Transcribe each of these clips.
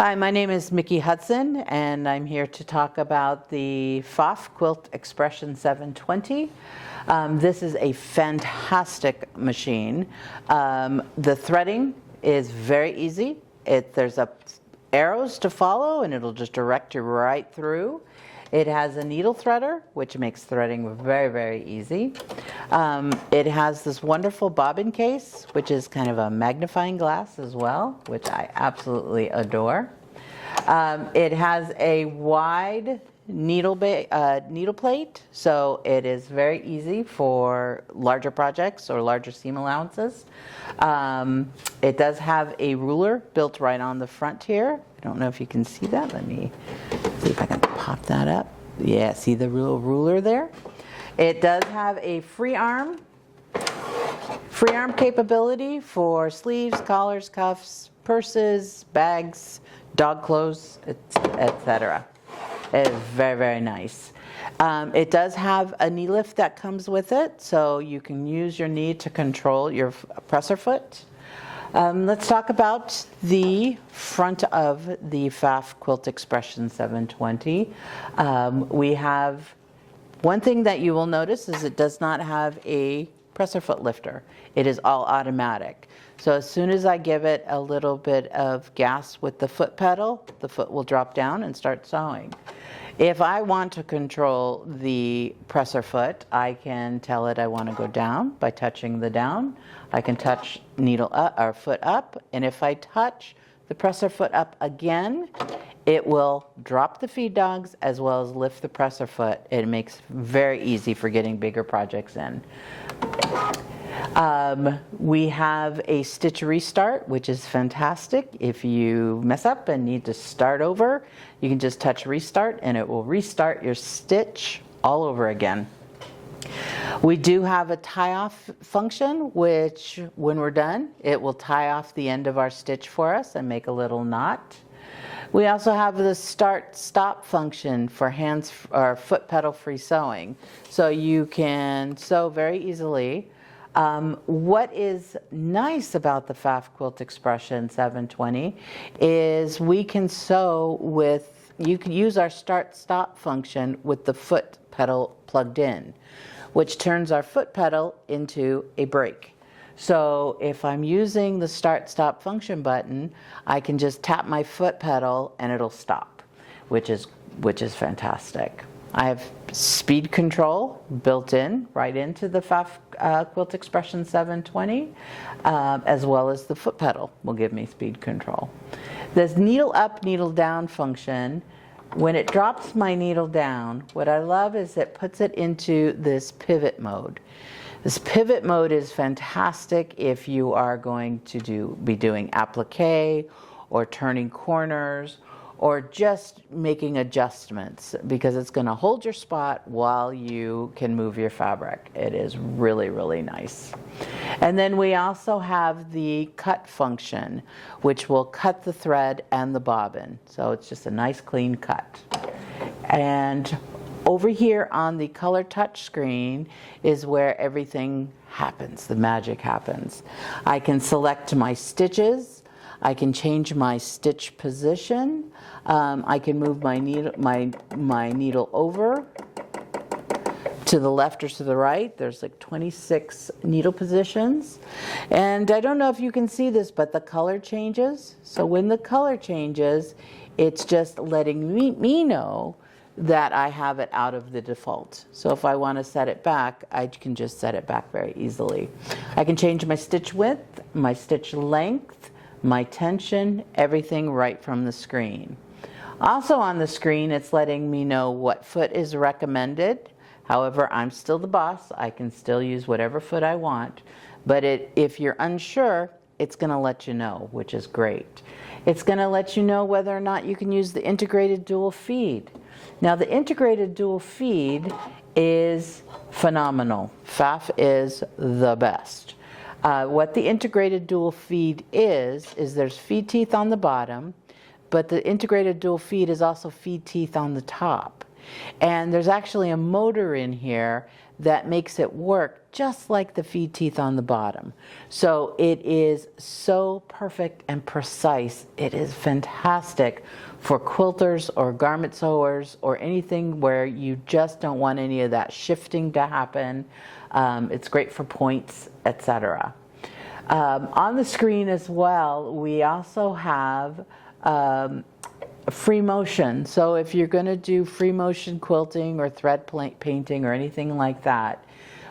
Hi, my name is Mickey Hudson, and I'm here to talk about the Pfaff Quilt Expression 720. This is a fantastic machine. The threading is very easy. There's arrows to follow, and it'll just direct you right through. It has a needle threader, which makes threading very, very easy. It has this wonderful bobbin case, which is kind of a magnifying glass as well, which I absolutely adore. It has a wide needle plate, so it is very easy for larger projects or larger seam allowances. It does have a ruler built right on the front here. I don't know if you can see that. Let me see if I can pop that up. Yeah, see the little ruler there? It does have a free arm capability for sleeves, collars, cuffs, purses, bags, dog clothes, etc. It is very, very nice. It does have a knee lift that comes with it, so you can use your knee to control your presser foot. Let's talk about the front of the Pfaff Quilt Expression 720. We have one thing that you will notice is it does not have a presser foot lifter. It is all automatic. So as soon as I give it a little bit of gas with the foot pedal, the foot will drop down and start sewing. If I want to control the presser foot, I can tell it I want to go down by touching the down. I can touch needle up or foot up, and if I touch the presser foot up again, it will drop the feed dogs as well as lift the presser foot. It makes it very easy for getting bigger projects in. We have a stitch restart, which is fantastic. If you mess up and need to start over, you can just touch restart and it will restart your stitch all over again. We do have a tie-off function, which when we're done, it will tie off the end of our stitch for us and make a little knot. We also have the start-stop function for hands or foot pedal free sewing, so you can sew very easily. What is nice about the Pfaff Quilt Expression 720 is we can sew with, you can use our start-stop function with the foot pedal plugged in, which turns our foot pedal into a brake. So if I'm using the start-stop function button, I can just tap my foot pedal and it'll stop, which is fantastic. I have speed control built in right into the Pfaff Quilt Expression 720, as well as the foot pedal will give me speed control. This needle up, needle down function, when it drops my needle down, what I love is it puts it into this pivot mode. This pivot mode is fantastic if you are going to be doing applique or turning corners or just making adjustments, because it's going to hold your spot while you can move your fabric. It is really, really nice. And then we also have the cut function, which will cut the thread and the bobbin. So it's just a nice clean cut. And over here on the color touch screen is where everything happens, the magic happens. I can select my stitches. I can change my stitch position. I can move my needle over to the left or to the right. There's like 26 needle positions. And I don't know if you can see this, but the color changes. So when the color changes, it's just letting me know that I have it out of the default. So if I want to set it back, I can just set it back very easily. I can change my stitch width, my stitch length, my tension, everything right from the screen. Also on the screen, it's letting me know what foot is recommended. However, I'm still the boss. I can still use whatever foot I want. But if you're unsure, it's going to let you know, which is great. It's going to let you know whether or not you can use the integrated dual feed. Now, the integrated dual feed is phenomenal. Pfaff is the best. What the integrated dual feed is there's feed teeth on the bottom, but the integrated dual feed is also feed teeth on the top. And there's actually a motor in here that makes it work just like the feed teeth on the bottom. So it is so perfect and precise. It is fantastic for quilters or garment sewers or anything where you just don't want any of that shifting to happen. It's great for points, etc. On the screen as well, we also have free motion. So if you're going to do free motion quilting or thread painting or anything like that,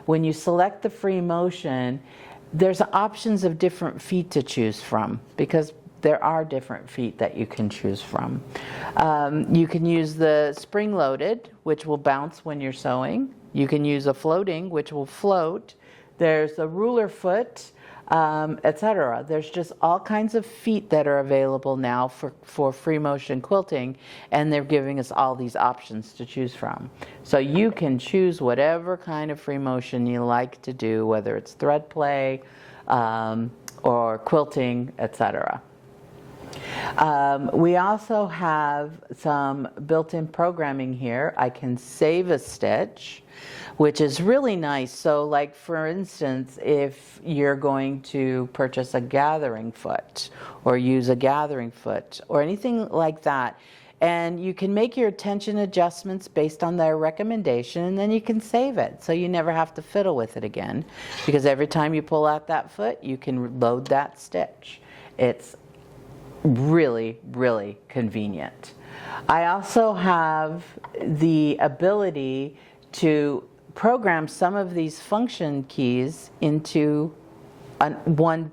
when you select the free motion, there's options of different feet to choose from, because there are different feet that you can choose from. You can use the spring-loaded, which will bounce when you're sewing. You can use a floating, which will float. There's a ruler foot, etc. There's just all kinds of feet that are available now for free motion quilting, and they're giving us all these options to choose from. So you can choose whatever kind of free motion you like to do, whether it's thread play or quilting, etc. We also have some built-in programming here. I can save a stitch, which is really nice. So like, for instance, if you're going to purchase a gathering foot or use a gathering foot or anything like that, and you can make your tension adjustments based on their recommendation, and then you can save it so you never have to fiddle with it again, because every time you pull out that foot, you can load that stitch. It's really, really convenient. I also have the ability to program some of these function keys into one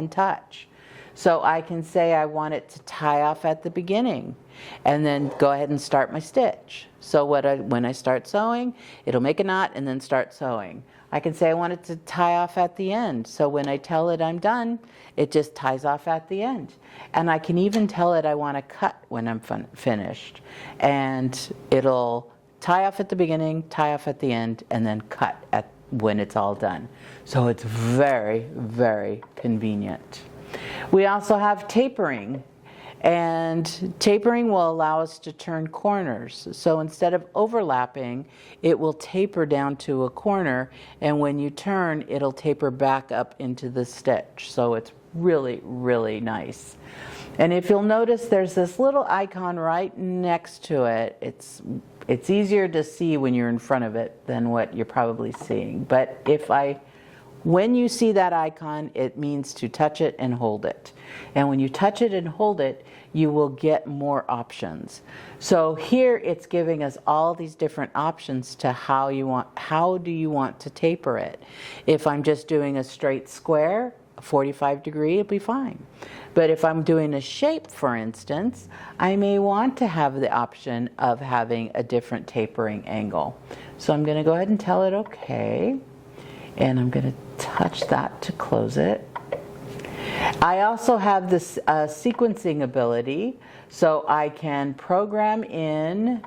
touch. So I can say I want it to tie off at the beginning and then go ahead and start my stitch. So when I start sewing, it'll make a knot and then start sewing. I can say I want it to tie off at the end. So when I tell it I'm done, it just ties off at the end. And I can even tell it I want to cut when I'm finished. And it'll tie off at the beginning, tie off at the end, and then cut when it's all done. So it's very, very convenient. We also have tapering. And tapering will allow us to turn corners. So instead of overlapping, it will taper down to a corner, and when you turn, it'll taper back up into the stitch. So it's really, really nice. And if you'll notice, there's this little icon right next to it. It's easier to see when you're in front of it than what you're probably seeing. But when you see that icon, it means to touch it and hold it. And when you touch it and hold it, you will get more options. So here it's giving us all these different options to how do you want to taper it. If I'm just doing a straight square, a 45 degree, it'll be fine. But if I'm doing a shape, for instance, I may want to have the option of having a different tapering angle. So I'm going to go ahead and tell it okay. And I'm going to touch that to close it. I also have this sequencing ability, so I can program in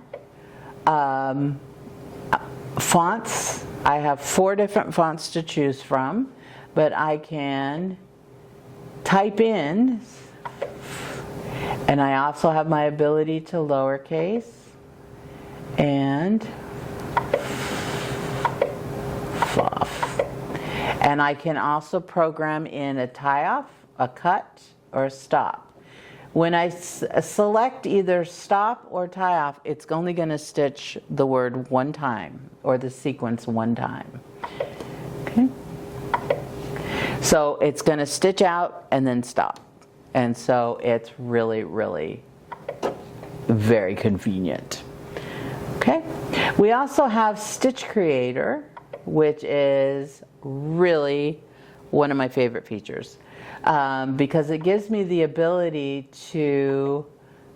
fonts. I have 4 different fonts to choose from, but I can type in, and I also have my ability to lowercase and Pfaff. And I can also program in a tie-off, a cut, or a stop. When I select either stop or tie-off, it's only going to stitch the word one time, or the sequence one time. Okay. So it's going to stitch out and then stop. And so it's really, really very convenient. Okay. We also have Stitch Creator, which is really one of my favorite features, because it gives me the ability to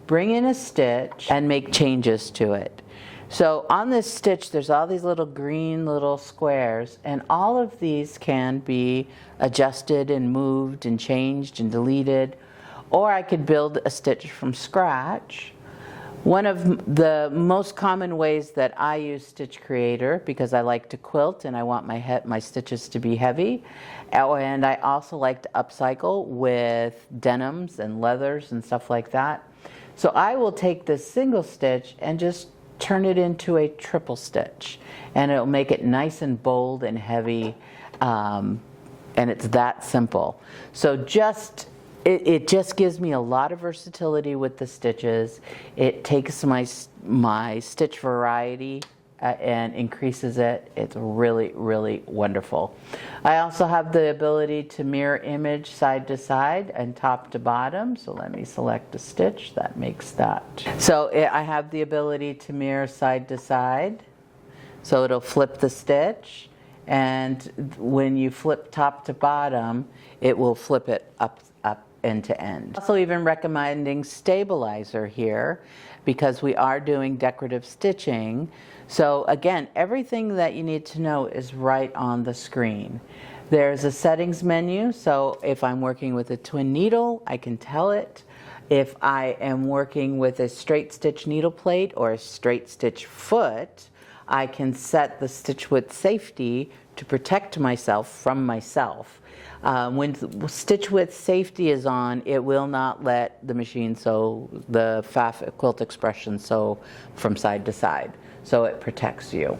bring in a stitch and make changes to it. So on this stitch, there's all these little green little squares, and all of these can be adjusted and moved and changed and deleted, or I could build a stitch from scratch. One of the most common ways that I use Stitch Creator, because I like to quilt and I want my stitches to be heavy, and I also like to upcycle with denims and leathers and stuff like that. So I will take this single stitch and just turn it into a triple stitch, and it'll make it nice and bold and heavy, and it's that simple. So it just gives me a lot of versatility with the stitches. It takes my stitch variety and increases it. It's really, really wonderful. I also have the ability to mirror image side to side and top to bottom. So let me select a stitch that makes that. So I have the ability to mirror side to side. So it'll flip the stitch, and when you flip top to bottom, it will flip it up end to end. Also even recommending stabilizer here because we are doing decorative stitching. So again, everything that you need to know is right on the screen. There's a settings menu, so if I'm working with a twin needle, I can tell it. If I am working with a straight stitch needle plate or a straight stitch foot, I can set the stitch width safety to protect myself from myself. When stitch width safety is on, it will not let the machine sew, the Pfaff Quilt Expression sew from side to side. So it protects you.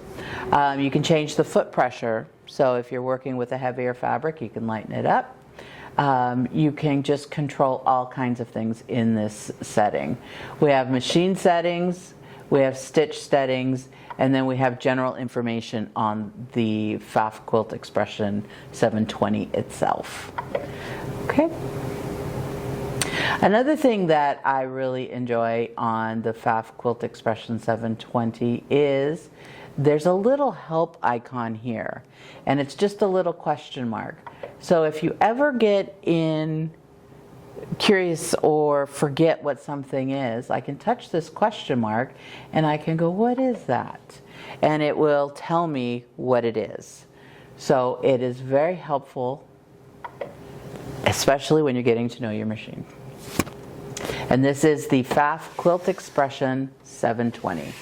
You can change the foot pressure. So if you're working with a heavier fabric, you can lighten it up. You can just control all kinds of things in this setting. We have machine settings, we have stitch settings, and then we have general information on the Pfaff Quilt Expression 720 itself. Okay. Another thing that I really enjoy on the Pfaff Quilt Expression 720 is there's a little help icon here, and it's just a little question mark. So if you ever get curious or forget what something is, I can touch this question mark and I can go, what is that? And it will tell me what it is. So it is very helpful, especially when you're getting to know your machine. And this is the Pfaff Quilt Expression 720.